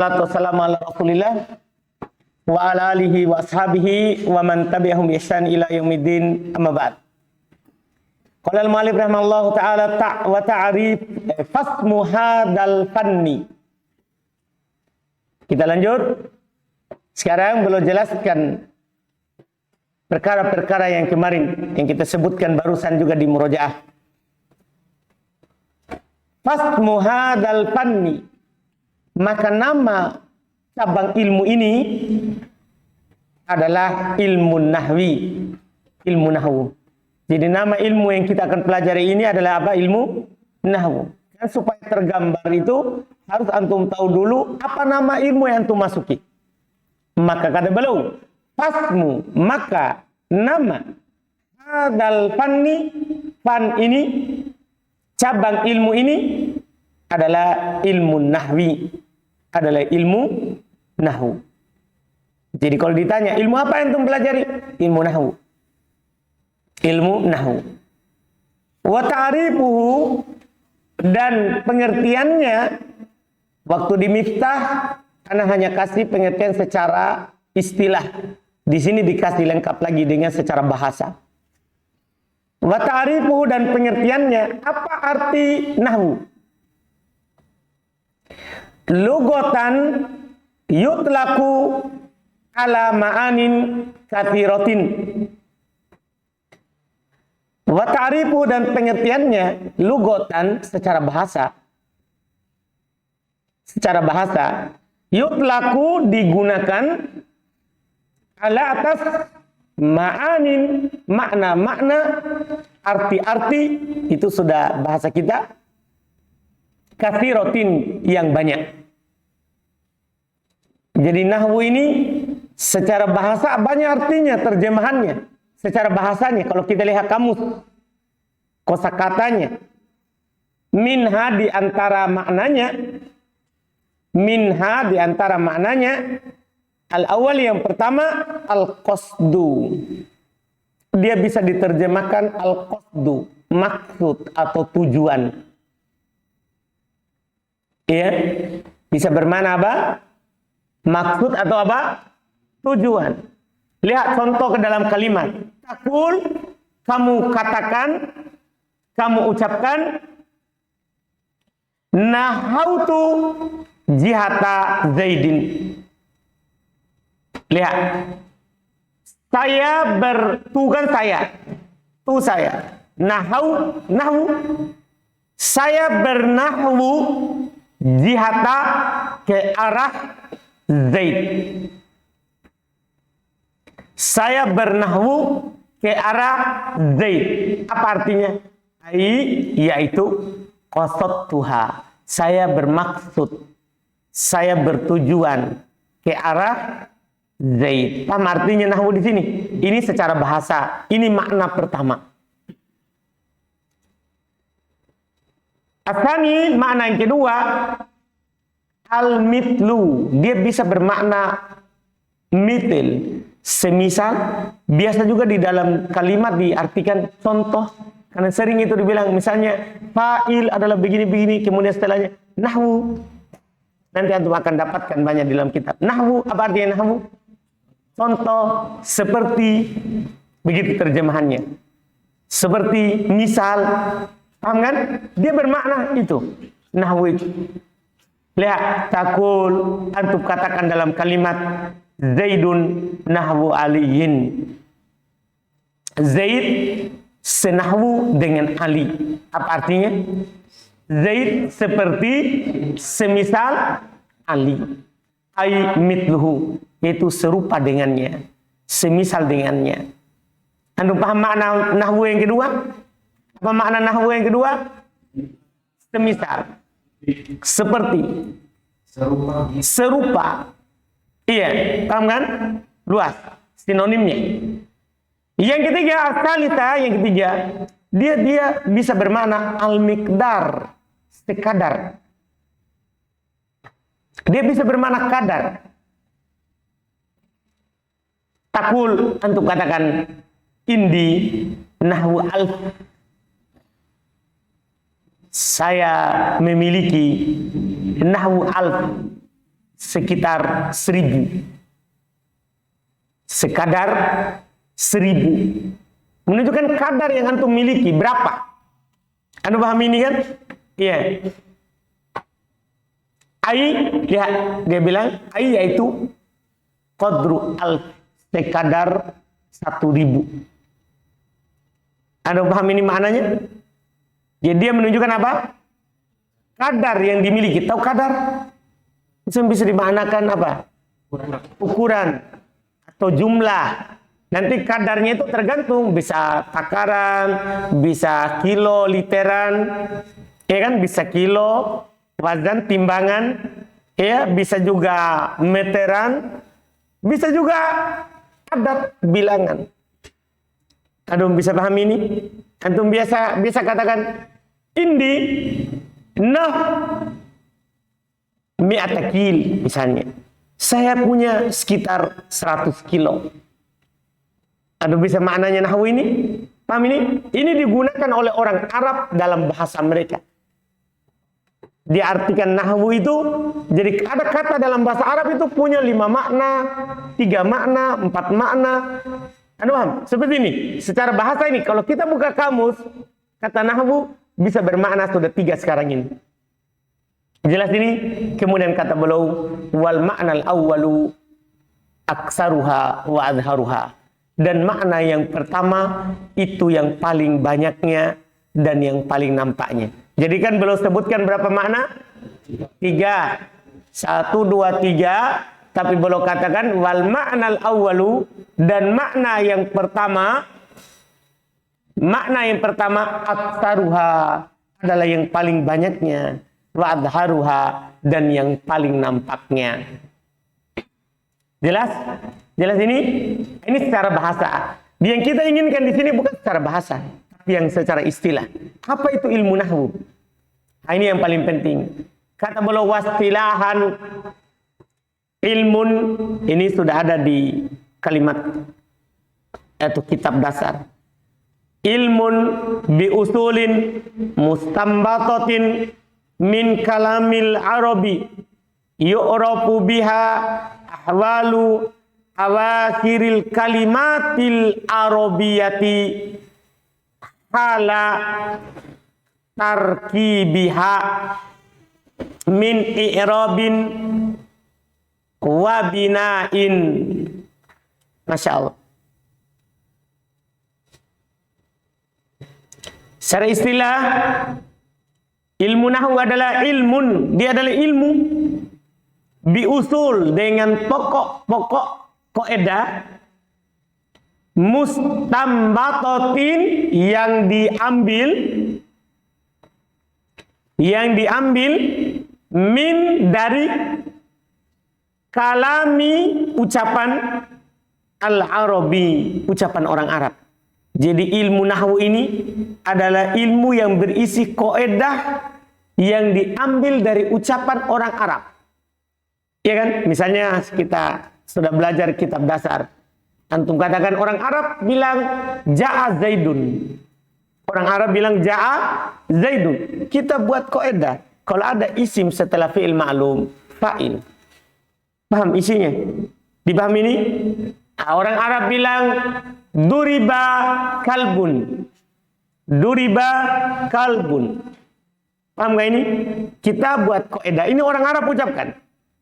Wassalamu ala Rasulillah wa ala alihi wa ashabihi wa man tabi'ahum bi ihsan ila yaumiddin, amma ba'd. Qala al-mu'allif rahimallahu ta'ala wa ta'rif fasmu hadzal fanni. Kita lanjut. Sekarang belum jelaskan perkara-perkara yang kemarin yang kita sebutkan barusan juga di murojaah. Fasmu hadzal fanni, maka nama cabang ilmu ini adalah ilmu nahwi, ilmu nahwu. Jadi nama ilmu yang kita akan pelajari ini adalah apa? Ilmu nahwu. Dan supaya tergambar itu harus antum tahu dulu apa nama ilmu yang antum masuki. Maka kata beliau, fasmu, maka nama hadzal fanni, fan ini, cabang ilmu ini adalah ilmu nahwi, adalah ilmu nahwu. Jadi kalau ditanya ilmu apa yang antum pelajari? Ilmu nahwu. Ilmu nahwu. Wa ta'rifuhu, dan pengertiannya waktu di Miftah karena hanya kasih pengertian secara istilah. Di sini dikasih lengkap lagi dengan secara bahasa. Wa ta'rifuhu, dan pengertiannya apa arti nahwu? Lugotan yutlaku ala ma'anin kathiratin. Wa ta'rifu, dan pengertiannya lugotan secara bahasa. Secara bahasa yutlaku digunakan ala atas ma'anin, makna-makna, arti-arti, itu sudah bahasa kita, kathiratin, yang banyak. Jadi nahwu ini secara bahasa banyak artinya, terjemahannya. Secara bahasanya kalau kita lihat kamus, kosakatanya, minha di antara maknanya, al-awwal, yang pertama, al-qasdu. Dia bisa diterjemahkan al-qasdu, maksud atau tujuan. Ya, bisa bermakna apa? Maksud atau apa? Tujuan. Lihat contoh ke dalam kalimat. Takul, kamu katakan, kamu ucapkan, nahautu jihata Zaidin. Lihat. Saya bertugas, saya. Nahwu. Saya bernahwu jihata ke arah Zaid. Saya bernahwu ke arah Zaid. Apa artinya? Yaitu qasadtuha. Saya bermaksud, saya bertujuan ke arah Zaid. Paham artinya nahwu di sini? Ini secara bahasa. Ini makna pertama. Asani, makna yang kedua, al-mitlu. Dia bisa bermakna mitil, semisal. Biasa juga di dalam kalimat diartikan contoh. Karena sering itu dibilang, misalnya fa'il adalah begini-begini, kemudian setelahnya nahwu. Nanti antum akan dapatkan banyak di dalam kitab. Nahwu, apa artinya nahwu? Contoh, seperti, begitu terjemahannya. Seperti, misal. Paham kan? Dia bermakna itu. Nahwu itu. Lihat, takul, antum katakan dalam kalimat Zaidun nahwu aliyin. Zaid senahwu dengan Ali. Apa artinya? Zaid seperti semisal Ali. Ai mitluhu, yaitu serupa dengannya, semisal dengannya. Antum paham makna nahwu yang kedua? Apa makna nahwu yang kedua? Semisal, seperti, serupa. Iya, paham kan? Luas sinonimnya. Yang ketiga, as-salisa, yang ketiga, dia bisa bermakna al-miqdar, sekadar. Dia bisa bermakna kadar. Takul, antum katakan, indi nahwu alf. Saya memiliki nahwu alf, sekitar 1000. Sekadar 1000. Menunjukkan kadar yang antum miliki berapa. Anda paham ini kan? Iya. Ai, lihat dia bilang ai yaitu qadru al, sekadar 1000. Anda paham ini maknanya? Jadi dia menunjukkan apa? Kadar yang dimiliki. Tahu kadar? Bisa dimaknakan apa? Ukuran atau jumlah. Nanti kadarnya itu tergantung, bisa takaran, bisa kilo, literan, ya kan? Bisa kilo, wazan, timbangan, ya, bisa juga meteran, bisa juga kadar bilangan. Antum bisa paham ini? Antum biasa katakan indi nah mi'ata kil misalnya. Saya punya sekitar 100 kilo. Antum bisa maknanya nahwu ini? Paham ini? Ini digunakan oleh orang Arab dalam bahasa mereka. Diartikan nahwu itu, jadi ada kata dalam bahasa Arab itu punya 5 makna, 3 makna, 4 makna. Anda paham? Seperti ini. Secara bahasa ini, kalau kita buka kamus, kata nahwu bisa bermakna sudah 3 sekarang ini. Jelas ini? Kemudian kata beliau, wal ma'nal awwalu aksaruha wa adharuha. Dan makna yang pertama itu yang paling banyaknya dan yang paling nampaknya. Jadi kan beliau sebutkan berapa makna? 3. 1, 2, 3. Tapi beliau katakan wal ma'nal awwalu, dan makna yang pertama aksaruha adalah yang paling banyaknya, wa adharuha, dan yang paling nampaknya. Jelas? Jelas ini? Ini secara bahasa. Yang kita inginkan di sini bukan secara bahasa, tapi yang secara istilah. Apa itu ilmu nahwu? Nah, ini yang paling penting. Kata beliau wastilahan, ilmun, ini sudah ada di kalimat atau kitab dasar. Ilmun bi usulin mustambatatin min kalamil arabi yu'rafu biha ahwalu awakhiril kalimatil arabiyati hala tarkibiha min i'rabin wa bina'in. Masya Allah. Secara istilah, ilmu nahwu adalah ilmun. Dia adalah ilmu biusul, dengan pokok-pokok kaidah, mustambatotin, yang diambil min, dari kalami, ucapan al-arabi, ucapan orang Arab. Jadi ilmu nahwu ini adalah ilmu yang berisi kaidah yang diambil dari ucapan orang Arab. Ya kan? Misalnya kita sudah belajar kitab dasar. Antum katakan orang Arab bilang ja'a Zaidun. Orang Arab bilang ja'a Zaidun. Kita buat kaidah. Kalau ada isim setelah fi'il ma'lum, fa'il. Paham isinya? Dipaham ini? Nah, orang Arab bilang duriba kalbun. Duriba kalbun. Paham gak ini? Kita buat kaidah. Ini orang Arab ucapkan.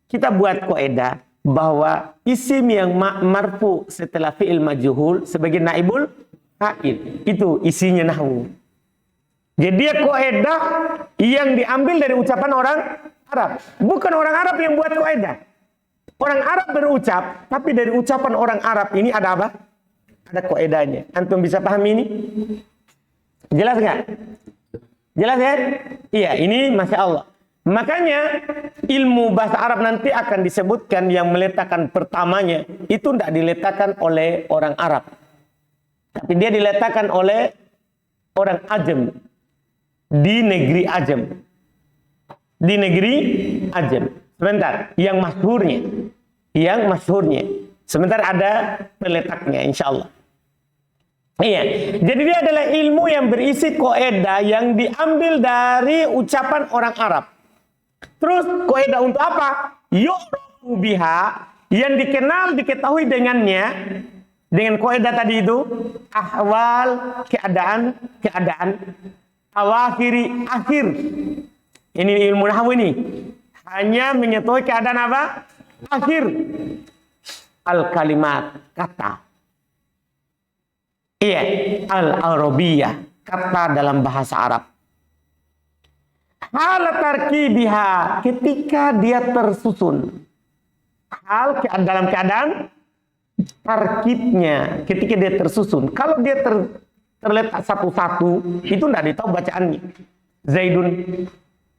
Kita buat kaidah bahwa isim yang marfu setelah fi'il majhul sebagai naibul fa'il. Itu isinya nahwu. Jadi dia kaidah yang diambil dari ucapan orang Arab. Bukan orang Arab yang buat kaidah. Orang Arab berucap, tapi dari ucapan orang Arab ini ada apa? Ada kaidahnya. Antum bisa paham ini? Jelas nggak? Jelas ya? Iya, ini Masya Allah. Makanya ilmu bahasa Arab nanti akan disebutkan yang meletakkan pertamanya itu tidak diletakkan oleh orang Arab, tapi dia diletakkan oleh orang Ajam di negeri Ajam. Di negeri Ajam. Sebentar, yang masyhurnya. Sebentar ada peletaknya, insya Allah. Iya, jadi dia adalah ilmu yang berisi kaidah yang diambil dari ucapan orang Arab. Terus kaidah untuk apa? yu'rafu biha, yang dikenal, diketahui dengannya, dengan kaidah tadi itu, ahwal, keadaan, awakhiri, akhir. Ini ilmu nahwu ini. Hanya mengetahui keadaan apa? Akhir. Al-kalimat, kata. Iya, al-arabiyah, kata dalam bahasa Arab. Hal tarkibiha, ketika dia tersusun. Hal dalam keadaan tarkibnya, ketika dia tersusun. Kalau dia terletak satu-satu, itu tidak ditahu bacaannya. Zaidun,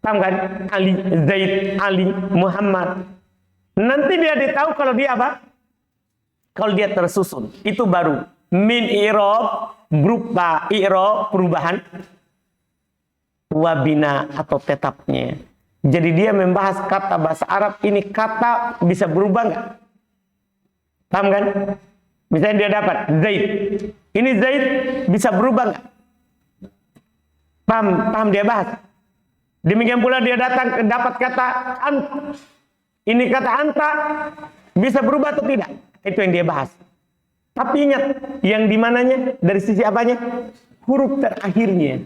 paham kan? Ali, Zaid, Ali, Muhammad. Nanti dia ditahu kalau dia apa? Kalau dia tersusun. Itu baru min i'rab, berupa i'rab, perubahan, wabina atau tetapnya. Jadi dia membahas kata bahasa Arab, ini kata bisa berubah nggak? Paham kan? Misalnya dia dapat Zaid. Ini Zaid bisa berubah nggak? Paham dia bahas. Demikian pula dia dapat kata ant. Ini kata anta bisa berubah atau tidak? Itu yang dia bahas. Tapi ingat, yang dimananya dari sisi apanya? Huruf terakhirnya.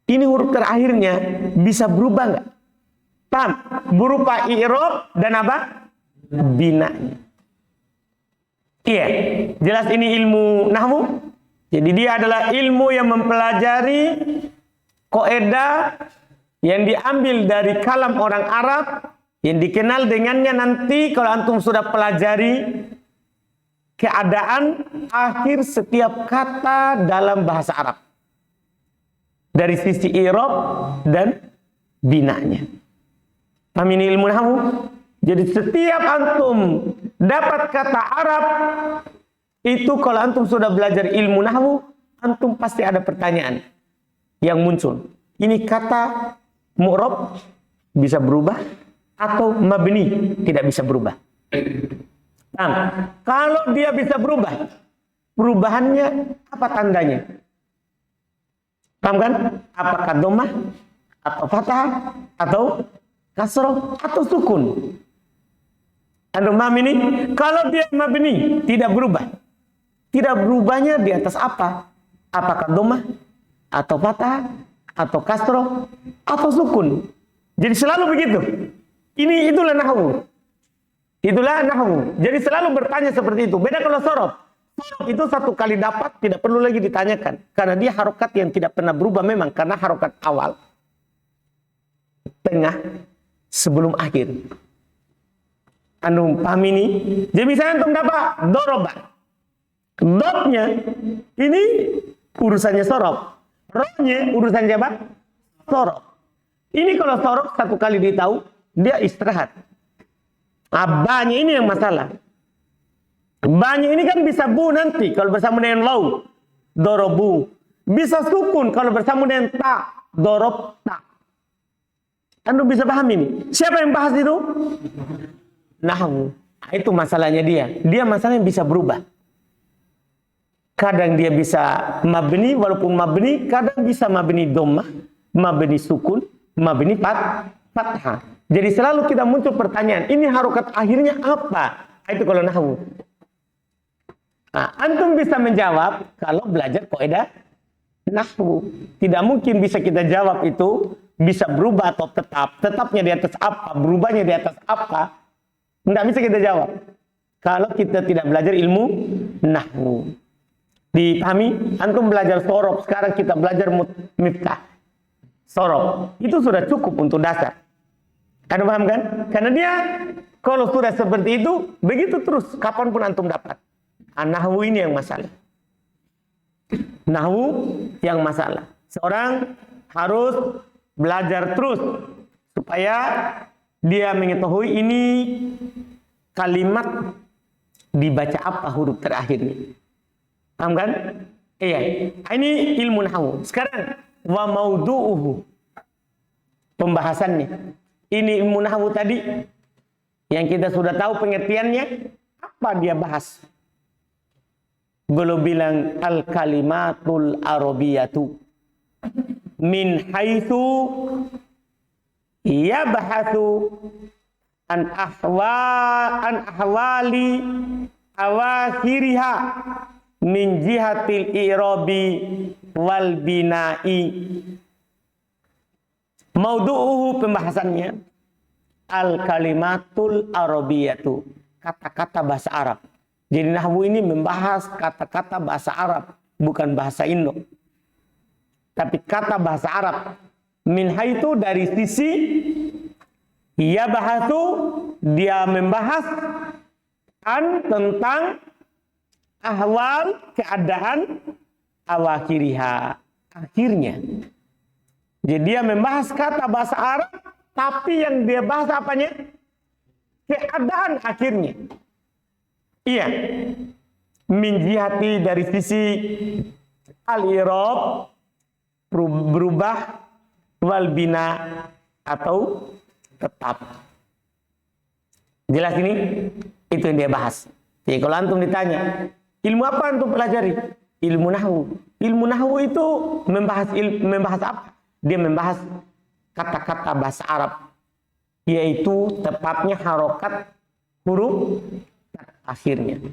Ini huruf terakhirnya bisa berubah nggak? Paham? Berupa i'rab dan apa? Binanya. Iya, jelas ini ilmu nahwu. Jadi dia adalah ilmu yang mempelajari kaidah yang diambil dari kalam orang Arab, yang dikenal dengannya nanti kalau antum sudah pelajari keadaan akhir setiap kata dalam bahasa Arab. Dari sisi i'rab dan binanya. Paham ini ilmu nahwu? Jadi setiap antum dapat kata Arab, itu kalau antum sudah belajar ilmu nahwu, antum pasti ada pertanyaan yang muncul. Ini kata mu'rab bisa berubah atau mabni tidak bisa berubah. Nah, kalau dia bisa berubah, perubahannya apa tandanya? Paham kan? Apakah dhammah atau fathah atau kasroh atau sukun? Anda paham ini? Kalau dia mabni tidak berubah. Tidak berubahnya di atas apa? Apakah dhammah atau fathah atau kasroh atau sukun? Jadi selalu begitu. Itulah nahwu. Itulah nahwu. Jadi selalu bertanya seperti itu. Beda kalau sorof. Sorof itu satu kali dapat tidak perlu lagi ditanyakan. Karena dia harokat yang tidak pernah berubah memang. Karena harokat awal, tengah, sebelum akhir. Anu paham ini? Jadi misalnya antum dapat doroba. Dotnya ini urusannya sorof. Rohnya urusannya apa? Sorof. Ini kalau sorof satu kali ditahu, dia istirahat. Abahnya ini yang masalah. Banyak ini kan bisa bu nanti kalau bersama dengan lau, dorobu. Bisa sukun kalau bersama dengan ta, dorob ta. Anda bisa paham ini? Siapa yang bahas itu? Nahwu. Itu masalahnya dia. Dia masalahnya bisa berubah. Kadang dia bisa mabni, walaupun mabni, kadang bisa mabni dhammah, mabni sukun, mabni fathah. Jadi selalu kita muncul pertanyaan, ini harokat akhirnya apa? Itu kalau nahwu. Nah, antum bisa menjawab kalau belajar kaidah nahwu. Tidak mungkin bisa kita jawab itu bisa berubah atau tetap. Tetapnya di atas apa, berubahnya di atas apa. Tidak bisa kita jawab kalau kita tidak belajar ilmu nahwu. Dipahami? Antum belajar sorof, sekarang kita belajar miftah. Sorof itu sudah cukup untuk dasar. Anda paham kan? Karena dia kalau sudah seperti itu, begitu terus kapanpun antum dapat. Nahwu ini yang masalah. Nahwu yang masalah. Seorang harus belajar terus supaya dia mengetahui ini kalimat dibaca apa huruf terakhirnya. Paham kan? Iya. Ini ilmu nahwu. Sekarang wa maudu'uhu. Pembahasannya. Ini ilmu nahwu tadi yang kita sudah tahu pengertiannya, apa dia bahas? Beliau bilang al-kalimatul arabiyatu min haitsu yabhathu an ahwali awakhiriha min jihatil i'rabi wal bina'i. Maudu'uhu, pembahasannya, al kalimatul arabiyatu, kata-kata bahasa Arab. Jadi nahwu ini membahas kata-kata bahasa Arab, bukan bahasa Indo, tapi kata bahasa Arab. Min haitu, dari sisi, ia bahatu, dia membahas tentang ahwal, keadaan, awakhiriha, akhirnya. Jadi dia membahas kata bahasa Arab, tapi yang dia bahas apanya? Keadaan akhirnya. Iya. Min jihati, dari sisi al-i'rab, berubah, wal bina, atau tetap. Jelas ini? Itu yang dia bahas. Jadi kalau antum ditanya, ilmu apa antum pelajari? Ilmu nahwu. Ilmu nahwu itu membahas apa? Dia membahas kata-kata bahasa Arab, yaitu tepatnya harokat huruf akhirnya.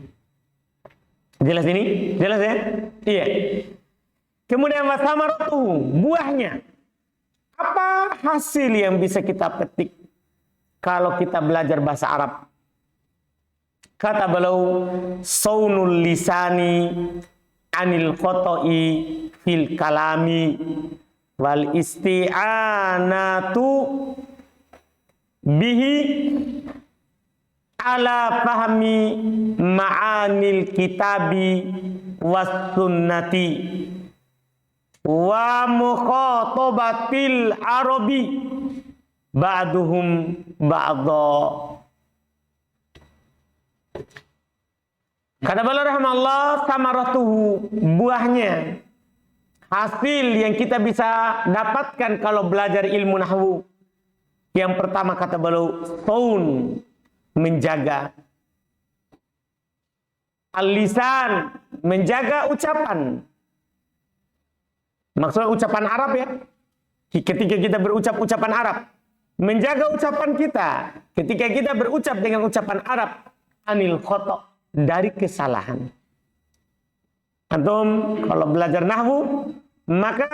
Jelas ini? Jelas ya? Iya. Kemudian wasamaratu, buahnya. Apa hasil yang bisa kita petik kalau kita belajar bahasa Arab? Kata beliau, saunul lisani anil khoto'i fil kalami wal isti'anatu bihi ala fahmi ma'anil kitabi was sunnati wa mukhatabatil arabi ba'duhum ba'dha. Kata beliau rahimahullah, samaratuhu, buahnya, hasil yang kita bisa dapatkan kalau belajar ilmu nahwu. Yang pertama kata beliau, saun, menjaga. Al-lisan, menjaga ucapan. Maksudnya ucapan Arab ya. Ketika kita berucap ucapan Arab, menjaga ucapan kita. Ketika kita berucap dengan ucapan Arab, anil khoto', dari kesalahan. Antum kalau belajar nahwu, maka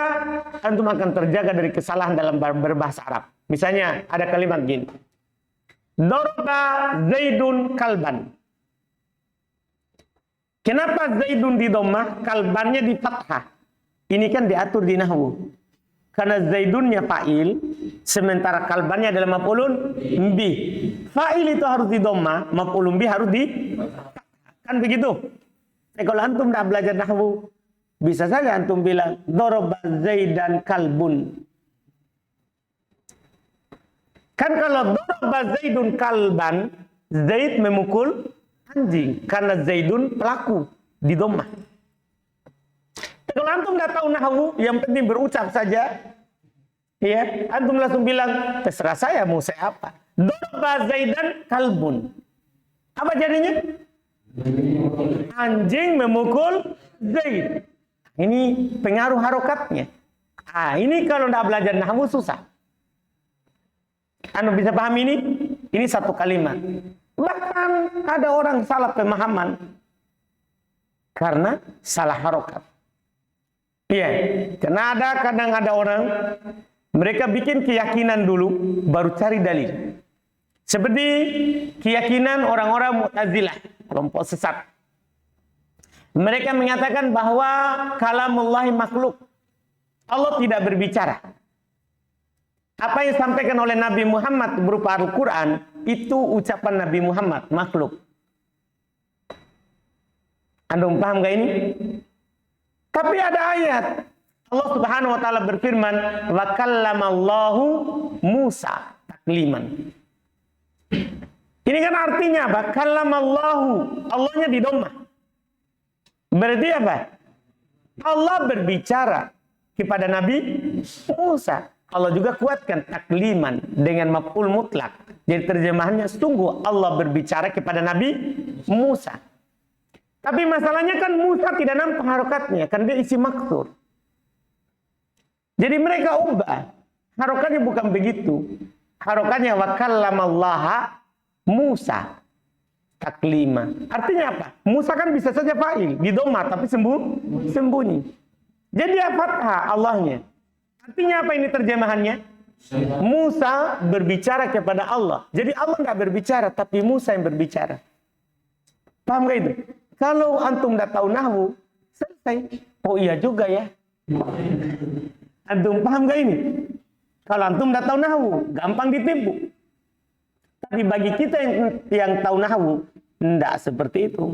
antum akan terjaga dari kesalahan dalam berbahasa Arab. Misalnya ada kalimat gini, daraba Zaidun kalban. Kenapa Zaidun di dhammah, kalbannya di fathah? Ini kan diatur di nahwu. Karena Zaidunnya fa'il, sementara kalbannya adalah maf'ulun bih. Fa'il itu harus di dhammah, maf'ulun bih harus di fathah. Kan begitu. Kalau antum dah belajar nahwu, bisa saja antum bilang daraba Zaidan kalbun. Kan kalau daraba Zaidun kalban, Zaid memukul anjing karena Zaidun pelaku di dhammah. Kalau antum dah tahu nahwu, yang penting berucap saja. Ya, antum langsung bilang, terserah saya mau saya apa. Daraba Zaidan kalbun. Apa jadinya? Anjing memukul Zaid. Ini pengaruh harokatnya. Ini kalau tidak belajar nahwu susah. Anda bisa paham ini? Ini satu kalimat. Bahkan ada orang salah pemahaman karena salah harokat. Iya, karena kadang ada orang, mereka bikin keyakinan dulu, baru cari dalil. Seperti keyakinan orang-orang Mu'tazilah, kelompok sesat. Mereka mengatakan bahwa kalamullahi makhluk. Allah tidak berbicara. Apa yang disampaikan oleh Nabi Muhammad berupa Al-Quran, itu ucapan Nabi Muhammad, makhluk. Anda paham gak ini? Tapi ada ayat. Allah Subhanahu wa taala berfirman, "Wa kallamallahu Musa takliman." Ini kan artinya apa? Kallamallahu, Allahnya di dhammah. Berarti apa? Allah berbicara kepada Nabi Musa. Allah juga kuatkan takliman dengan maf'ul mutlak. Jadi terjemahannya, sungguh Allah berbicara kepada Nabi Musa. Tapi masalahnya kan Musa tidak nampak harokatnya, kan dia isi maksur. Jadi mereka ubah. Harokatnya bukan begitu. Harokatnya wa kallamallaha Musa. Taklima. Artinya apa? Musa kan bisa saja fa'il. Di doma tapi sembunyi. Jadi dia fathah Allahnya. Artinya apa ini terjemahannya? Musa berbicara kepada Allah. Jadi Allah nggak berbicara, tapi Musa yang berbicara. Paham gak itu? Kalau antum nggak tahu nahwu, selesai. Oh iya juga ya. Antum paham gak ini? Kalau antum nggak tahu nahwu, gampang ditipu. Tapi bagi kita yang tahu nahwu, tidak seperti itu.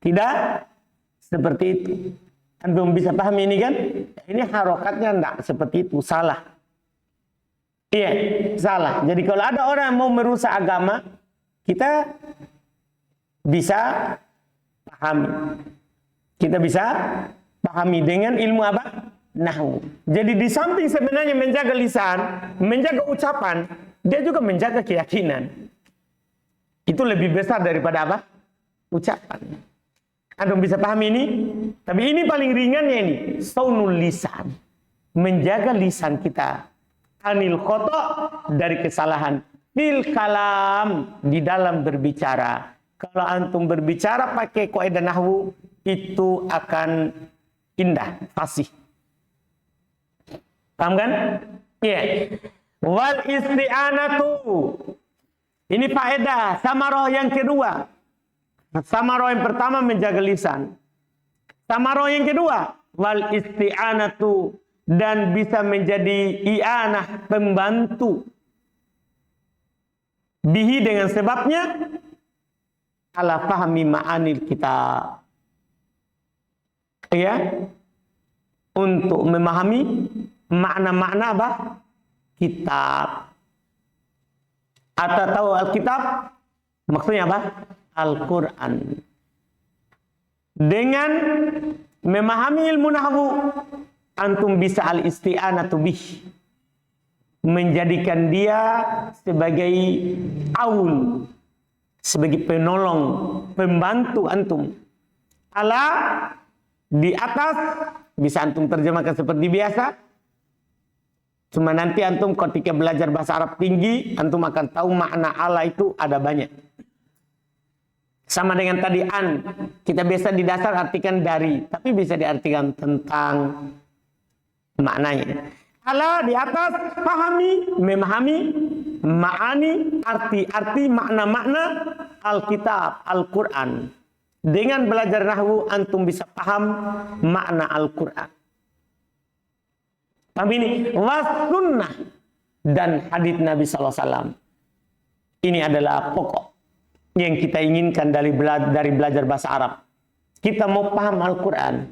Tidak seperti itu. Antum bisa paham ini kan? Ini harokatnya tidak seperti itu, salah. Iya, salah. Jadi kalau ada orang yang mau merusak agama, kita bisa pahami. Kita bisa pahami dengan ilmu apa? Nahwu. Jadi di samping sebenarnya menjaga lisan, menjaga ucapan, dia juga menjaga keyakinan. Itu lebih besar daripada apa? Ucapan. Antum bisa pahami ini? Tapi ini paling ringannya ini, saunul lisan. Menjaga lisan kita. Anil khoto' dari kesalahan. Fil kalam, di dalam berbicara. Kalau antum berbicara pakai kaidah nahwu, itu akan indah, fasih. Paham kan? Iya. Wal isti'anatu. Ini faedah samaroh yang kedua. Samaroh yang pertama menjaga lisan. Samaroh yang kedua, wal isti'anatu, dan bisa menjadi i'anah, pembantu. Bihi, dengan sebabnya, ala fahmi ma'anil kitab. Ya, untuk memahami makna-makna apa? Kitab. Atau tahu Alkitab? Maksudnya apa? Al-Quran. Dengan memahami ilmu nahwu, antum bisa al-isti'anatu bih. Menjadikan dia sebagai aul, sebagai penolong, pembantu antum. Ala, di atas, bisa antum terjemahkan seperti biasa. Cuma nanti antum ketika belajar bahasa Arab tinggi, antum akan tahu makna ala itu ada banyak. Sama dengan tadi an, kita biasa di dasar artikan dari, tapi bisa diartikan tentang maknanya. Ala, di atas, pahami, memahami, ma'ani, arti-arti, makna-makna Alkitab, Al-Quran. Dengan belajar nahwu, antum bisa paham makna Al-Quran. Paham ini? Was sunnah, dan hadits Nabi SAW. Ini adalah pokok yang kita inginkan dari belajar bahasa Arab. Kita mau paham Al-Quran.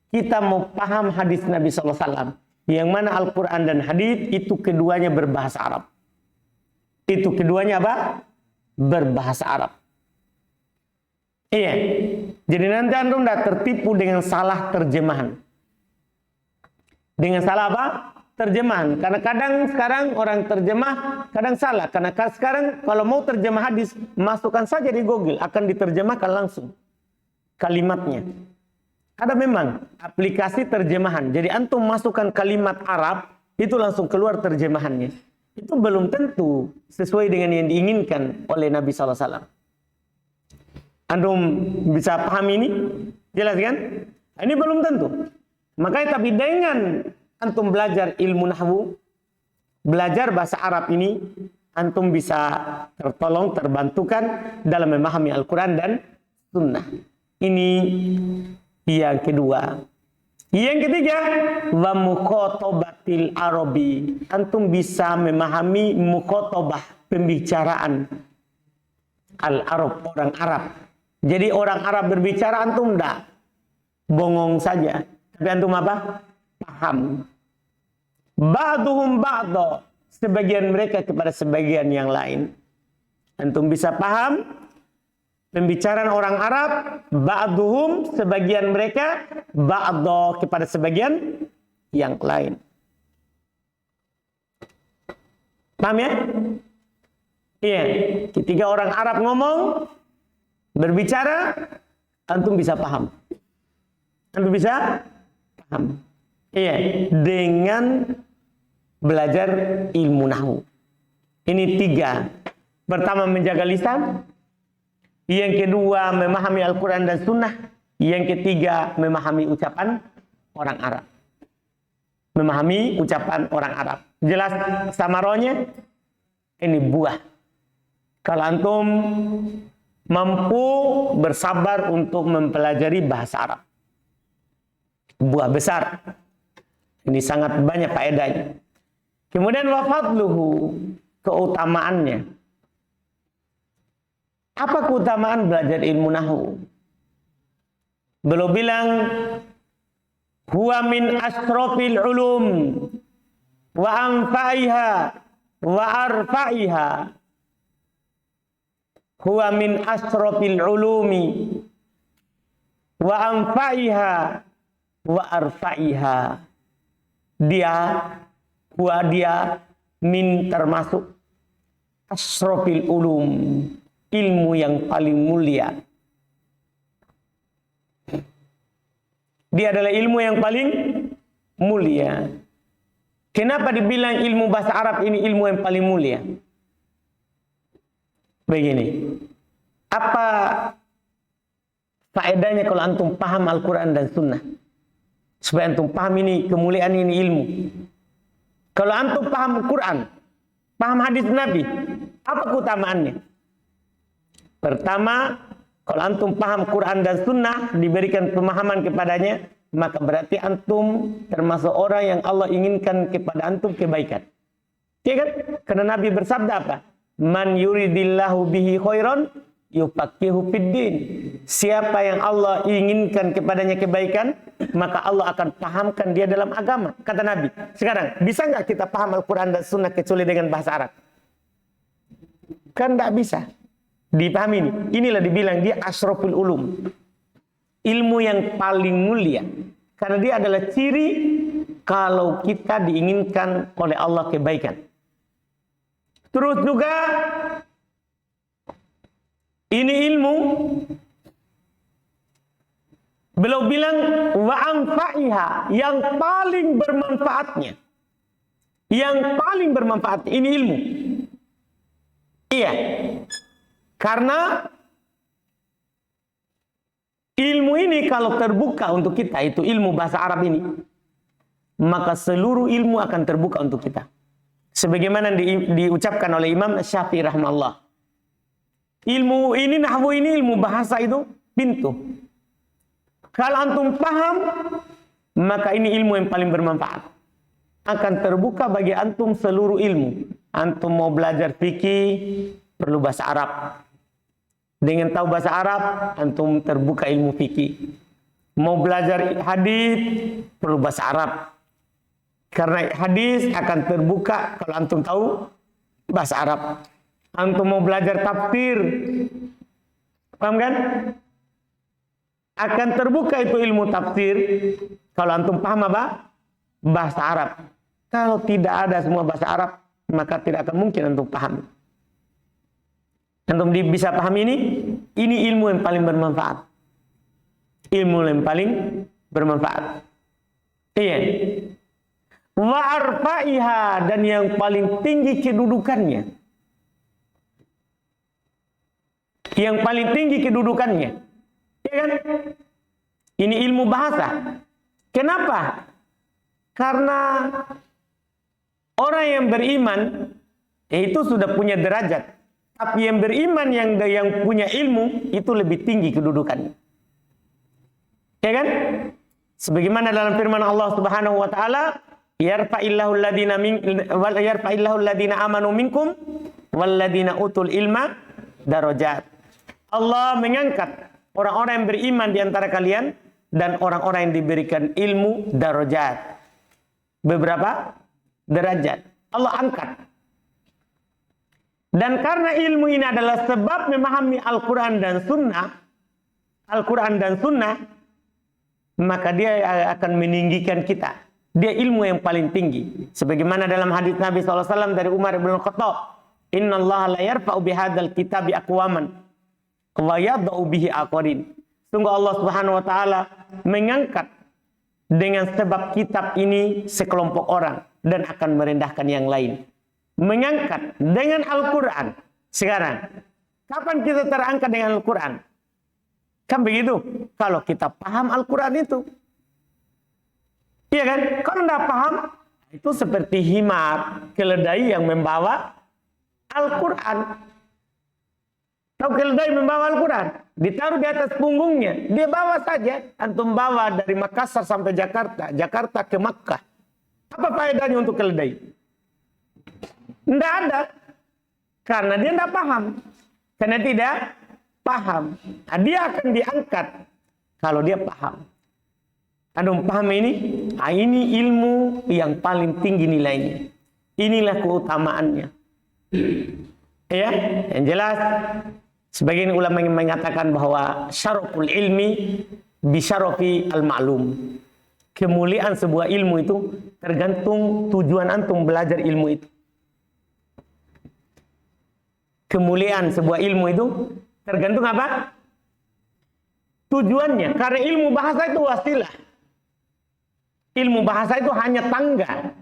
Kita mau paham hadis Nabi SAW. Yang mana Al-Quran dan hadis itu keduanya berbahasa Arab. Itu keduanya apa? Berbahasa Arab. Iya. Jadi nanti antum tidak tertipu dengan salah terjemahan. Dengan salah apa? Terjemahan. Karena kadang sekarang orang terjemah kadang salah. Karena sekarang kalau mau terjemah hadis, masukkan saja di Google, akan diterjemahkan langsung kalimatnya. Ada memang aplikasi terjemahan. Jadi antum masukkan kalimat Arab, itu langsung keluar terjemahannya. Itu belum tentu sesuai dengan yang diinginkan oleh Nabi SAW. Antum bisa paham ini? Jelas kan? Ini belum tentu. Makanya tapi dengan antum belajar ilmu nahwu, belajar bahasa Arab ini, antum bisa tertolong, terbantukan dalam memahami Al-Quran dan Sunnah. Ini yang kedua. Yang ketiga, wa mukhatabatil arabi. Antum bisa memahami mukhotobah, pembicaraan al-Arab, orang Arab. Jadi orang Arab berbicara, antum enggak bongong saja. Tapi antum apa? Paham. Ba'duhum ba'do. Sebagian mereka kepada sebagian yang lain. Antum bisa paham pembicaraan orang Arab. Ba'duhum, sebagian mereka. Ba'do, kepada sebagian yang lain. Paham ya? Iya. Ketika orang Arab ngomong, berbicara, antum bisa paham. Antum bisa paham. Iya, dengan belajar ilmu nahwu. Ini 3 Pertama, menjaga lisan. Yang kedua, memahami Al-Quran dan Sunnah. Yang ketiga, memahami ucapan orang Arab. Memahami ucapan orang Arab. Jelas samaronya? Ini buah. Kalau antum mampu bersabar untuk mempelajari bahasa Arab. Buah besar. Ini sangat banyak faedahnya. Kemudian wa fadluhu, keutamaannya. Apa keutamaan belajar ilmu nahwu? Beliau bilang huwa min asrofil ulum wa anfa'iha wa arfa'iha. Huwa min asrofil ulumi wa anfa'iha wa arfa'iha. Dia min termasuk asrofil ulum, ilmu yang paling mulia. Dia adalah ilmu yang paling mulia. Kenapa dibilang ilmu bahasa Arab ini ilmu yang paling mulia? Begini, apa faedahnya kalau antum paham Al-Quran dan Sunnah? Supaya antum paham ini kemuliaan ini ilmu. Kalau antum paham Al-Quran, paham hadis Nabi, apa keutamaannya? Pertama, kalau antum paham Quran dan Sunnah, diberikan pemahaman kepadanya, maka berarti antum termasuk orang yang Allah inginkan kepada antum kebaikan. Ya kan? Karena Nabi bersabda apa? Man yuridillahu bihi khairan yufaqihu fiddin. Siapa yang Allah inginkan kepadanya kebaikan, maka Allah akan pahamkan dia dalam agama, kata Nabi. Sekarang, bisa nggak kita paham Al-Quran dan Sunnah kecuali dengan bahasa Arab? Kan nggak bisa. Dipahami ini. Inilah dibilang dia asroful ulum. Ilmu yang paling mulia. Karena dia adalah ciri kalau kita diinginkan oleh Allah kebaikan. Terus juga ini ilmu beliau bilang wa anfa'iha, yang paling bermanfaatnya. Yang paling bermanfaat ini ilmu. Iya. Karena ilmu ini kalau terbuka untuk kita, itu ilmu bahasa Arab ini, maka seluruh ilmu akan terbuka untuk kita. Sebagaimana diucapkan oleh Imam Syafi'i rahimahullah. Ilmu ini, nahwu ini, ilmu bahasa itu pintu. Kalau antum paham, maka ini ilmu yang paling bermanfaat. Akan terbuka bagi antum seluruh ilmu. Antum mau belajar fikih, perlu bahasa Arab. Dengan tahu bahasa Arab, antum terbuka ilmu fikih. Mau belajar hadis, perlu bahasa Arab. Karena hadis akan terbuka kalau antum tahu bahasa Arab. Antum mau belajar tafsir, paham kan? Akan terbuka itu ilmu tafsir kalau antum paham apa? Bahasa Arab. Kalau tidak ada semua bahasa Arab, maka tidak akan mungkin antum paham. Antum bisa paham ini ilmu yang paling bermanfaat. Ilmu yang paling bermanfaat. Iya. Wa arfa'iha, dan yang paling tinggi kedudukannya. Yang paling tinggi kedudukannya. Ya kan? Ini ilmu bahasa. Kenapa? Karena orang yang beriman itu sudah punya derajat. Tapi yang beriman yang punya ilmu itu lebih tinggi kedudukannya. Ya kan? Sebagaimana dalam firman Allah Subhanahu wa taala, yarfa'illahu alladhina amanu minkum walladhina utul ilma darajat. Allah mengangkat orang-orang yang beriman di antara kalian dan orang-orang yang diberikan ilmu darajat. Beberapa derajat Allah angkat. Dan karena ilmu ini adalah sebab memahami Al-Quran dan Sunnah, maka dia akan meninggikan kita. Dia ilmu yang paling tinggi. Sebagaimana dalam hadis Nabi SAW dari Umar bin Khattab, Inna Allah la yarfa'u bihadzal kitabi aqwaman wa yad'u bihi aqwarin. Sungguh Allah Subhanahu wa taala mengangkat dengan sebab kitab ini sekelompok orang dan akan merendahkan yang lain. Mengangkat dengan Al-Quran Sekarang, kapan kita terangkat dengan Al-Quran? Kan begitu. Kalau kita paham Al-Quran itu. Iya kan? Kalau tidak paham, itu seperti himar, keledai yang membawa Al-Quran. Tahu keledai membawa Al-Quran? Ditaruh di atas punggungnya. Dia bawa saja. Antum bawa dari Makassar sampai Jakarta. Jakarta ke Makkah. Apa faedahnya untuk keledai? Tidak ada. Karena dia tidak paham. Karena tidak paham. Nah, dia akan diangkat kalau dia paham. Antum paham ini? Nah, ini ilmu yang paling tinggi nilainya. Inilah keutamaannya. Ya, yang jelas sebagian ulama yang mengatakan bahwa syaraful ilmi bisyarafi al-ma'lum. Kemuliaan sebuah ilmu itu tergantung tujuan antum belajar ilmu itu. Kemuliaan sebuah ilmu itu tergantung apa? Tujuannya. Karena ilmu bahasa itu wasilah. Ilmu bahasa itu hanya tangga.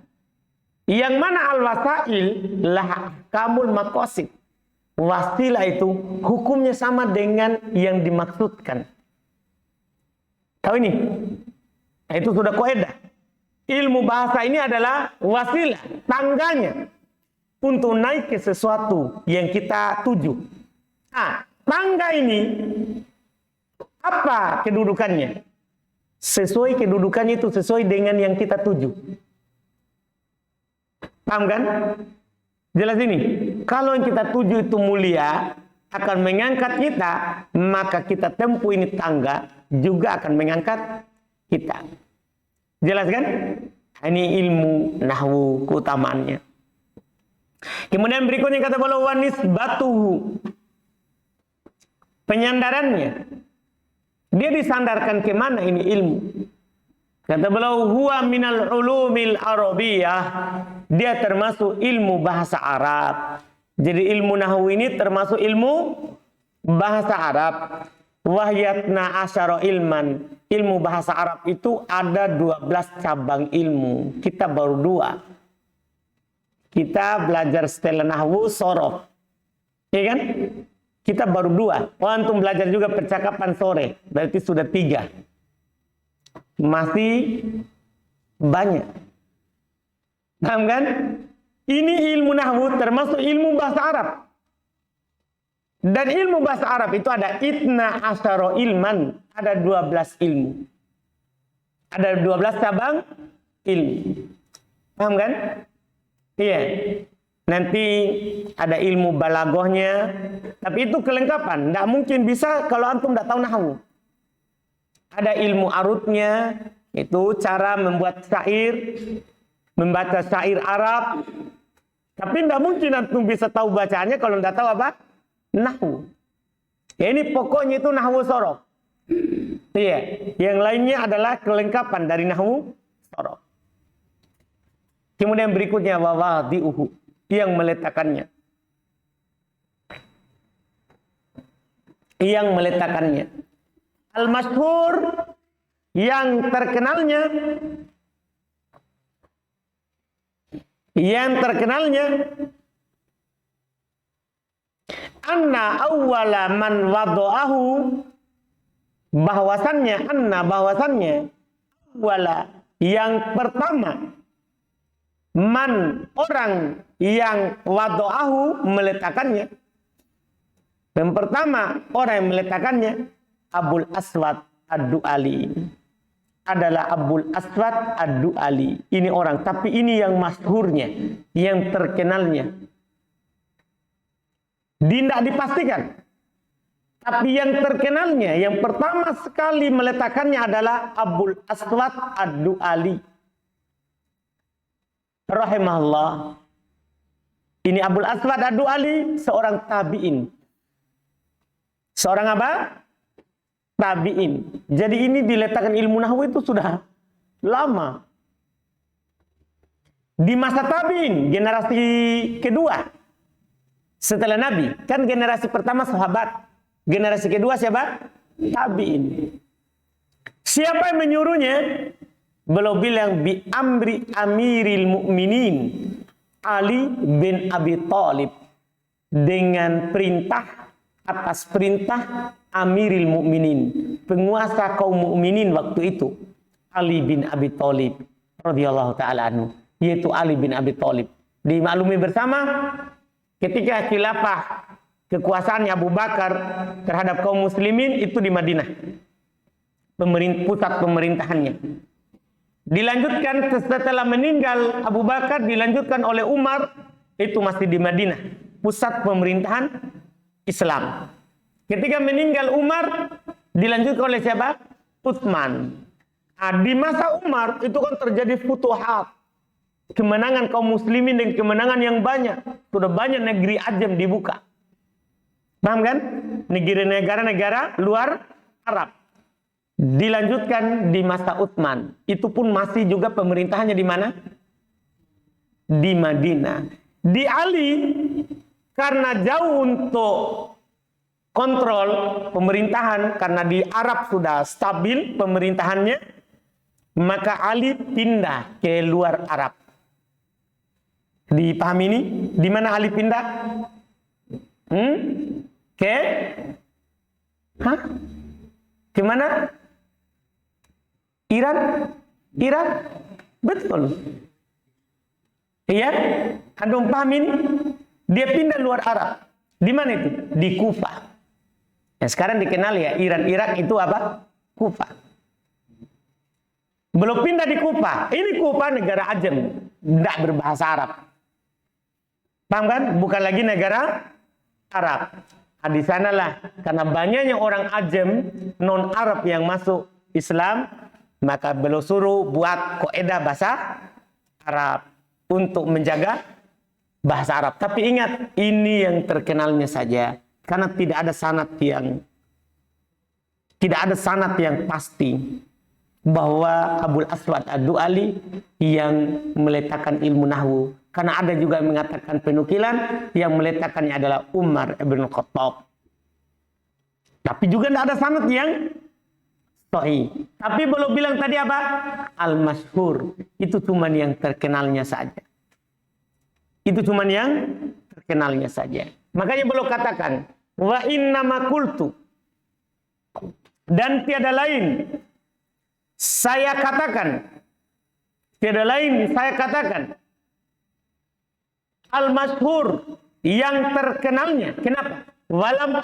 Yang mana al-wasail lah kamul maqasid. Wasilah itu hukumnya sama dengan yang dimaksudkan. Tahu ini? Nah, itu sudah kaidah. Ilmu bahasa ini adalah wasilah, tangganya untuk naik ke sesuatu yang kita tuju. Nah, tangga ini apa kedudukannya? Sesuai kedudukannya itu sesuai dengan yang kita tuju. Paham kan? Jelas ini. Kalau yang kita tuju itu mulia, akan mengangkat kita, maka kita tempuh ini tangga juga akan mengangkat kita. Jelas kan? Ini ilmu nahwu keutamaannya. Kemudian berikutnya kata beliau wanis batuhu. Penyandarannya. Dia disandarkan ke mana ini ilmu? Kata beliau huwa minal ulumil arabiyah. Dia termasuk ilmu bahasa Arab. Jadi ilmu nahwu ini termasuk ilmu bahasa Arab. Wahyatna asyara ilman. Ilmu bahasa Arab itu ada 12 cabang ilmu. Kita baru 2. Kita belajar setelah nahwu sorof. Iya kan? Kita baru 2. Oh, antum belajar juga percakapan sore. Berarti sudah 3. Masih banyak. Paham kan? Ini ilmu nahwu termasuk ilmu bahasa Arab. Dan ilmu bahasa Arab itu ada itna asyara ilman. Ada 12 ilmu. Ada 12 cabang ilmu. Paham kan? Iya. Nanti ada ilmu balagohnya. Tapi itu kelengkapan. Tidak mungkin bisa kalau antum tidak tahu nahwu. Ada ilmu arutnya. Itu cara membuat syair. Membaca syair Arab. Tapi tidak mungkin antum bisa tahu bacaannya kalau tidak tahu apa? Nahwu. Ya, ini pokoknya itu nahwu sorof. Iya. Yang lainnya adalah kelengkapan dari nahwu sorof. Kemudian berikutnya wawadi'uhu, yang meletakkannya. Yang meletakkannya. Al-masyhur, yang terkenalnya. Yang terkenalnya. Anna awwala man wadu'ahu, bahwasannya awwala, yang pertama, man, orang yang wadu'ahu, meletakkannya. Yang pertama orang yang meletakkannya Abul Aswad Ad-Du'ali. Adalah Abul Aswad Ad-Du'ali. Ini orang, tapi ini yang masyhurnya, yang terkenalnya. Tidak dipastikan. Tapi yang terkenalnya, yang pertama sekali meletakkannya adalah Abul Aswad Ad-Du'ali. Rahimahullah. Ini Abul Aswad Ad-Du'ali, seorang tabi'in. Seorang apa? Tabi'in. Jadi ini diletakkan ilmu nahwu itu sudah lama. Di masa tabi'in, generasi kedua setelah Nabi. Kan generasi pertama sahabat. Generasi kedua siapa? Tabi'in. Siapa yang menyuruhnya? Beliau bilang bi amri amiril mu'minin Ali bin Abi Thalib. dengan perintah, atas perintah Amiril Mukminin, penguasa kaum mukminin waktu itu, Ali bin Abi Thalib radhiyallahu taala anhu, yaitu Ali bin Abi Thalib. Dimaklumi bersama ketika khilafah kekuasaannya Abu Bakar terhadap kaum muslimin itu di Madinah. Pusat pemerintahannya. Dilanjutkan setelah meninggal Abu Bakar, dilanjutkan oleh Umar, itu masih di Madinah, pusat pemerintahan Islam. Ketika meninggal Umar, dilanjutkan oleh siapa? Utsman. Di masa Umar itu kan terjadi futuhat, kemenangan kaum muslimin dan kemenangan yang banyak. Sudah banyak negeri ajam dibuka. Paham kan? Negara-negara luar Arab. Dilanjutkan di masa Utsman. Itu pun masih juga pemerintahannya di mana? Di Madinah. Di Ali, karena jauh untuk kontrol pemerintahan, karena di Arab sudah stabil pemerintahannya, maka Ali pindah ke luar Arab. Dipahami ini? Di mana Ali pindah? Ke mana? Iran? Betul. Iya? Antum paham ini? Dia pindah luar Arab. Di mana itu? Di Kufah. Ya, sekarang dikenal ya, Irak itu apa? Kufah. Belum pindah di Kufah. Ini Kufah negara ajam, tidak berbahasa Arab. Paham kan? Bukan lagi negara Arab. Di sanalah, karena banyaknya orang ajam non Arab yang masuk Islam, maka beliau suruh buat kaidah bahasa Arab untuk menjaga bahasa Arab. Tapi ingat, ini yang terkenalnya saja, karena tidak ada sanad yang pasti bahwa Abul Aswad Ad-Du'ali yang meletakkan ilmu nahwu. Karena ada juga yang mengatakan penukilan yang meletakkannya adalah Umar ibn Khattab. Tapi juga tidak ada sanad yang sahih. Tapi belum bilang tadi apa? Al-Masyhur. Itu cuma yang terkenalnya saja. Itu cuma yang terkenalnya saja. Makanya belum katakan, wa innama qultu, dan tiada lain saya katakan, al-masyhur, yang terkenalnya. Kenapa? Walam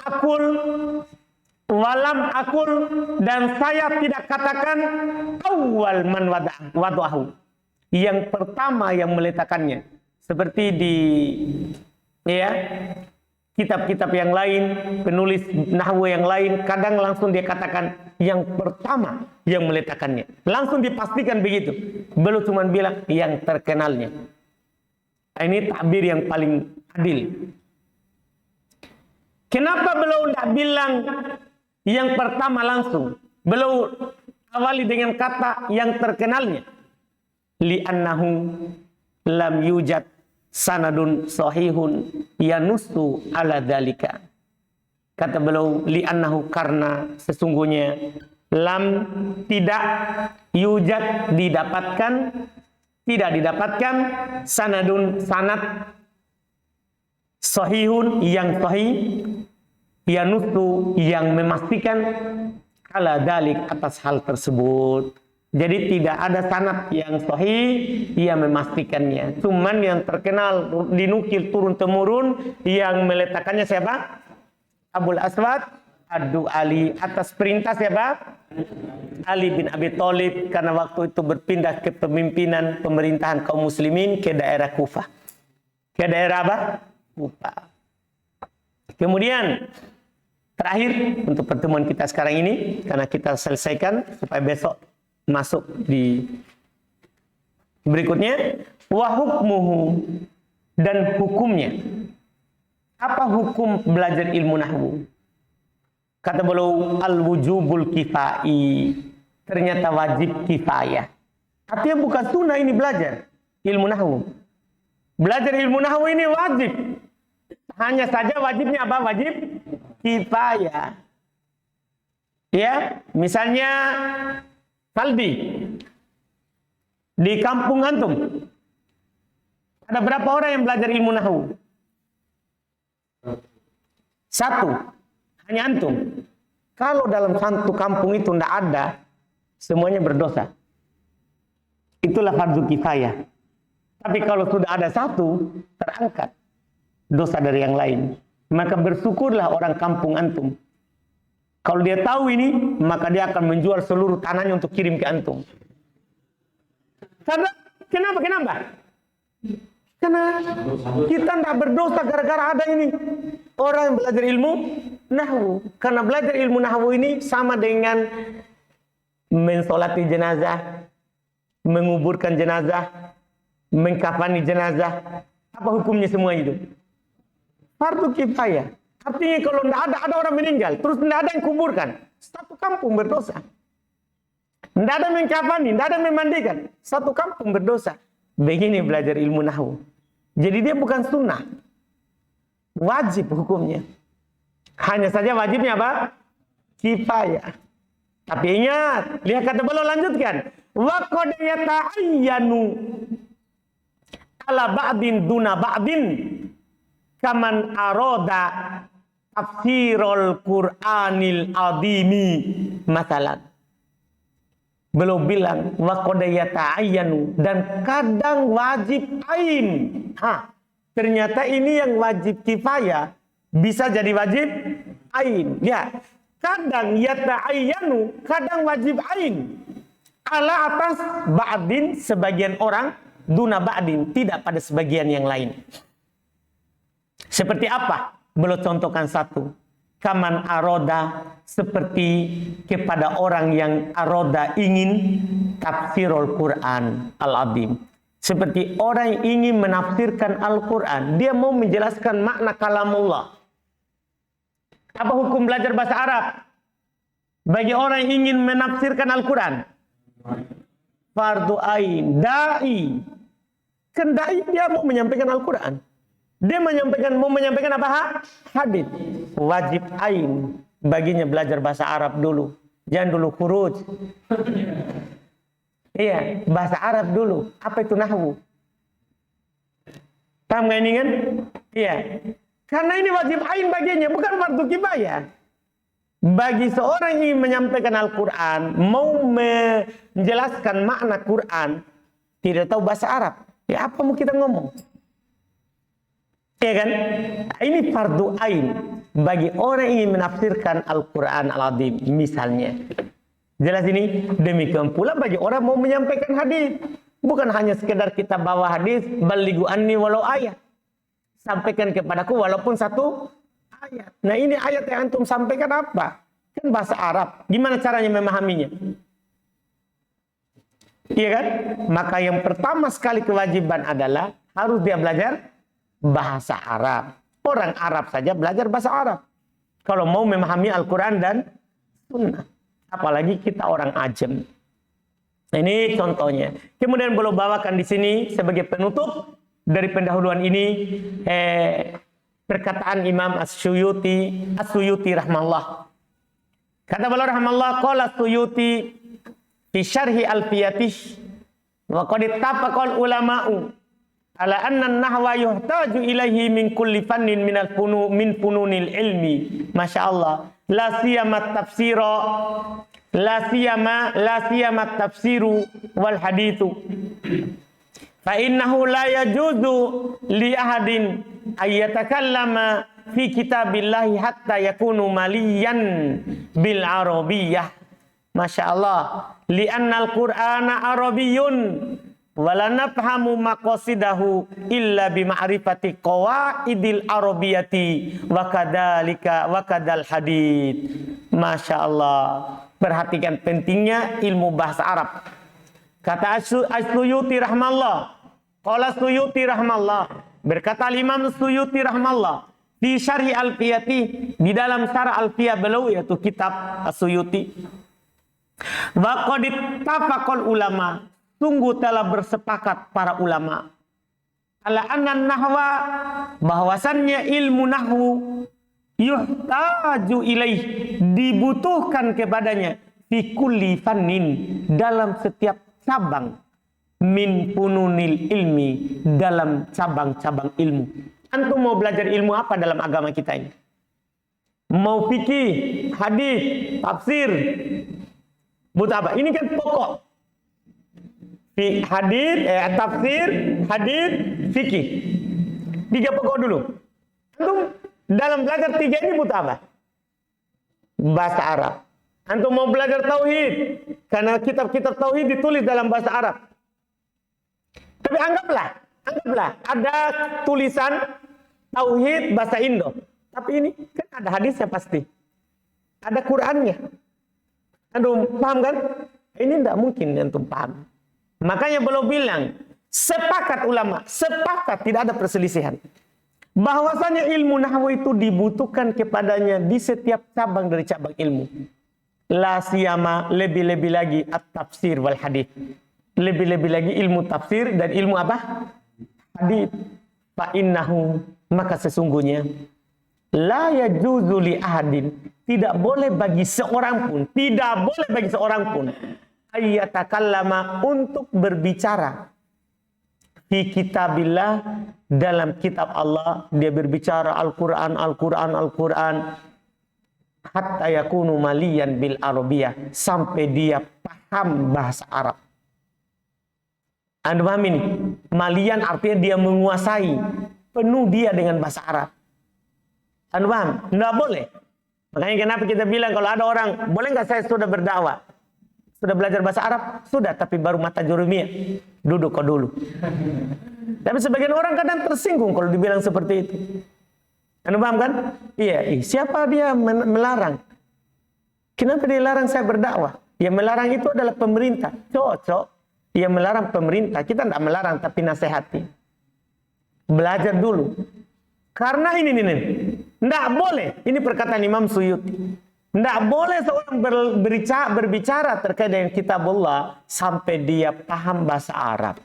akul, dan saya tidak katakan awal man wada'ahu, yang pertama yang meletakkannya. Seperti di kitab-kitab yang lain, penulis nahwu yang lain, kadang langsung dia katakan yang pertama yang meletakkannya. Langsung dipastikan begitu. Belum cuma bilang yang terkenalnya. Ini takbir yang paling adil. Kenapa belum tidak bilang yang pertama langsung? Belum awali dengan kata yang terkenalnya. Li'annahu lam yujad sanadun sahihun yanusu ala dzalika. Kata beliau, li'annahu, karena sesungguhnya lam tidak yujad tidak didapatkan sanad sahihun yang sahih yanusu yang memastikan ala dzalik atas hal tersebut. Jadi tidak ada sanad yang sahih yang memastikannya. Cuman yang terkenal dinukil turun-temurun yang meletakkannya siapa? Abul Aswad Ad-Du'ali, atas perintah siapa? Ali bin Abi Thalib, karena waktu itu berpindah ke pemimpinan pemerintahan kaum muslimin ke daerah Kufah. Ke daerah apa? Kufah. Kemudian terakhir untuk pertemuan kita sekarang ini, karena kita selesaikan supaya besok masuk di berikutnya, wa hukmuhu, dan hukumnya. Apa hukum belajar ilmu nahwu? Kata beliau, al-wujubul kifai, ternyata wajib kifayah. Artinya bukan sunnah ini belajar ilmu nahwu. Belajar ilmu nahwu ini wajib. Hanya saja wajibnya apa? Wajib kifayah. Ya, misalnya Kalbi di kampung antum ada berapa orang yang belajar ilmu nahwu? Satu, hanya antum. Kalau dalam satu kampung itu tidak ada, semuanya berdosa. Itulah fardu kifayah. Tapi kalau sudah ada satu, terangkat dosa dari yang lain. Maka bersyukurlah orang kampung antum. Kalau dia tahu ini, maka dia akan menjual seluruh tanahnya untuk kirim ke antum. Karena, kenapa? Karena kita tidak berdosa gara-gara ada ini. Orang yang belajar ilmu nahwu. Karena belajar ilmu nahwu ini sama dengan mensolati jenazah, menguburkan jenazah, mengkafani jenazah. Apa hukumnya semua itu? Fardu kifayah. Artinya kalau tidak ada orang meninggal, terus tidak ada yang kuburkan, satu kampung berdosa. Tidak ada mengkafani, tidak ada memandikan, satu kampung berdosa. Begini belajar ilmu nahwu. Jadi dia bukan sunnah, wajib hukumnya. Hanya saja wajibnya apa? Kifayah. Tapi ingat, lihat kata beliau lanjutkan. Wa qad yata'ayyanu ala ba'din duna ba'din kaman aroda tafsirul Qur'anil adimi masalan. Belum bilang wa qad yata'ayyanu, dan kadang wajib ain. Ternyata ini yang wajib kifayah bisa jadi wajib ain. Ya, kadang yata'ayyanu, kadang wajib ain. Ala atas ba'din, sebagian orang, duna ba'din, tidak pada sebagian yang lain. Seperti apa? Belum contohkan satu. Kaman aroda, seperti kepada orang yang aroda ingin tafsirul Quran al-azim. Seperti orang yang ingin menafsirkan Al-Quran. Dia mau menjelaskan makna kalamullah. Apa hukum belajar bahasa Arab bagi orang yang ingin menafsirkan Al-Quran? Fardu ain. Da'i. Kan da'i dia mau menyampaikan Al-Quran. Dia mau menyampaikan apa? Hadis. Wajib ain baginya belajar bahasa Arab dulu. Jangan dulu khuruj. Iya, bahasa Arab dulu. Apa itu nahwu? Paham gak ini kan? Iya. Karena ini wajib ain baginya, bukan fardu kifayah. Bagi seorang yang ingin menyampaikan Al-Quran, mau menjelaskan makna Quran, tidak tahu bahasa Arab. Ya apa mau kita ngomong? Ya kan? Ini fardu ain bagi orang yang ingin menafsirkan Al-Quran Al-Azim misalnya. Jelas ini? Demikian pula bagi orang mau menyampaikan hadis. Bukan hanya sekedar kita bawa hadis, balighu anni walau ayat. Sampaikan kepadaku walaupun satu ayat. Nah ini ayat yang antum sampaikan apa? Kan bahasa Arab. Gimana caranya memahaminya? Iya kan? Maka yang pertama sekali kewajiban adalah harus dia belajar bahasa Arab. Orang Arab saja belajar bahasa Arab. Kalau mau memahami Al-Quran dan Sunnah. Apalagi kita orang Ajam. Nah, ini contohnya. Kemudian beliau bawakan di sini sebagai penutup dari pendahuluan ini perkataan Imam As-Suyuti rahmallah. Kata beliau rahmallah, qala As-Suyuti fi syarhi al-fiyatih wa qad ittafaqal ulama'u ala anna an-nahwa yuhtaju ilaihi min kulli fannin min fununil ilmi. Masyaallah. La siyama tafsira, la siyama tafsiru wal hadithu. Fa innahu la yajuzu li ahadin ayyatakallama fi kitabillahi hatta yakunu maliyan bil arabiyyah. Masyaallah. Li'anna al-Qur'ana arabiyyun wala nafhamu maqasidahu illa bima'rifati qawaidil arabiyyati wa kadal hadith. Masya Allah. Perhatikan pentingnya ilmu bahasa Arab. Kata As-Suyuti rahmallah. Qala As-Suyuti rahmallah. Berkata Imam As-Suyuti rahmallah di Syarhi Al-Fiyati, di dalam Syarah Al-Fiyah beliau, yaitu kitab As-Suyuti. Wa qad ittafaqal ulama, sungguh telah bersepakat para ulama, ala anna nahwa, bahwasannya ilmu nahwu, yuhtaju ilaih, dibutuhkan kepadanya, fi kulli fannin, dalam setiap cabang, min fununil ilmi, dalam cabang-cabang ilmu. Antum mau belajar ilmu apa dalam agama kita ini? mau fikih, hadis, tafsir. Butuh apa? Ini kan pokok. Hadis, tafsir, hadis, fikih. 3 pokok dulu. Antum dalam belajar 3 ini butuh apa? Bahasa Arab. Antum mau belajar tauhid, karena kitab-kitab tauhid ditulis dalam bahasa Arab. Tapi anggaplah ada tulisan tauhid bahasa Indo. Tapi ini kan ada hadisnya pasti. Ada Qur'annya. Antum paham kan? Ini tidak mungkin antum paham. Makanya beliau bilang, sepakat ulama, sepakat, tidak ada perselisihan. Bahwasanya ilmu nahwu itu dibutuhkan kepadanya di setiap cabang dari cabang ilmu. La siyama, lebih-lebih lagi at-tafsir wal hadis. Lebih-lebih lagi ilmu tafsir dan ilmu apa? Hadis. Fa innahu, maka sesungguhnya la yajuzu li ahadin, tidak boleh bagi seorang pun, ayyatakallama, untuk berbicara fi kitabillah, dalam kitab Allah. Dia berbicara Al-Quran, hatta yakunu maliyan bil arabiyah, sampai dia paham bahasa Arab. Anda paham ini? Malian artinya dia menguasai penuh dia dengan bahasa Arab. Anda paham? Tidak boleh. Makanya kenapa kita bilang kalau ada orang, boleh nggak saya sudah berdakwah, sudah belajar bahasa Arab? Sudah, tapi baru mata jurumiyah. Duduk kau dulu. Tapi sebagian orang kadang tersinggung kalau dibilang seperti itu. Anda paham kan? Iya, siapa dia melarang? Kenapa dia larang saya berdakwah? Yang melarang itu adalah pemerintah. Cocok. Yang melarang pemerintah. Kita tidak melarang, tapi nasihati. Belajar dulu. Karena ini. Tidak boleh. Ini perkataan Imam Suyuti. Tidak boleh seorang berbicara terkait dengan kitabullah sampai dia paham bahasa Arab.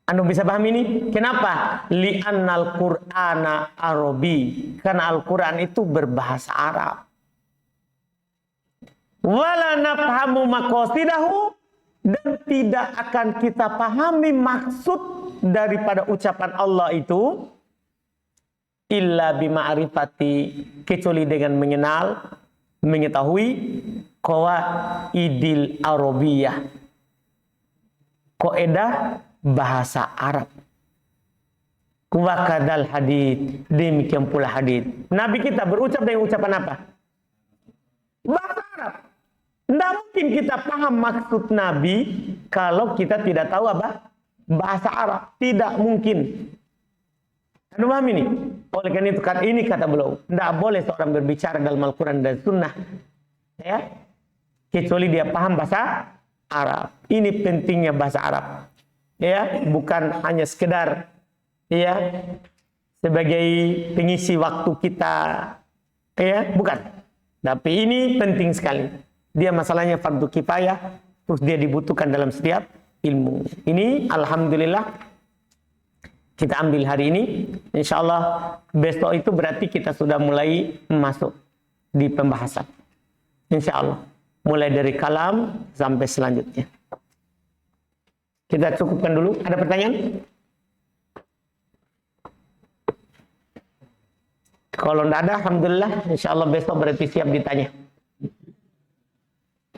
Anda bisa paham ini? Kenapa? Li'annal Qur'ana Arabi. Karena Al-Quran itu berbahasa Arab. Wala nafhamu maqasidahu, dan tidak akan kita pahami maksud daripada ucapan Allah itu illa bima'rifati, kecuali dengan mengenal, mengetahui qawaidil arabiyah, kaidah bahasa Arab. Wa kadal hadits, demikian pula hadits. Nabi kita berucap dengan ucapan apa? Bahasa Arab. Tidak mungkin kita paham maksud Nabi kalau kita tidak tahu apa? Bahasa Arab. Tidak mungkin. Anda paham ini? Oleh karena itu, ini kata beliau, tidak boleh seorang berbicara dalam Al-Quran dan Sunnah, ya, kecuali dia paham bahasa Arab. Ini pentingnya bahasa Arab, ya, bukan hanya sekedar, ya, sebagai pengisi waktu kita, ya, bukan. Tapi ini penting sekali. Dia masalahnya fardu kifayah, terus dia dibutuhkan dalam setiap ilmu. Ini alhamdulillah kita ambil hari ini. Insya Allah besok itu berarti kita sudah mulai masuk di pembahasan. Insya Allah. Mulai dari kalam sampai selanjutnya. Kita cukupkan dulu. Ada pertanyaan? Kalau tidak ada, alhamdulillah. Insya Allah besok berarti siap ditanya.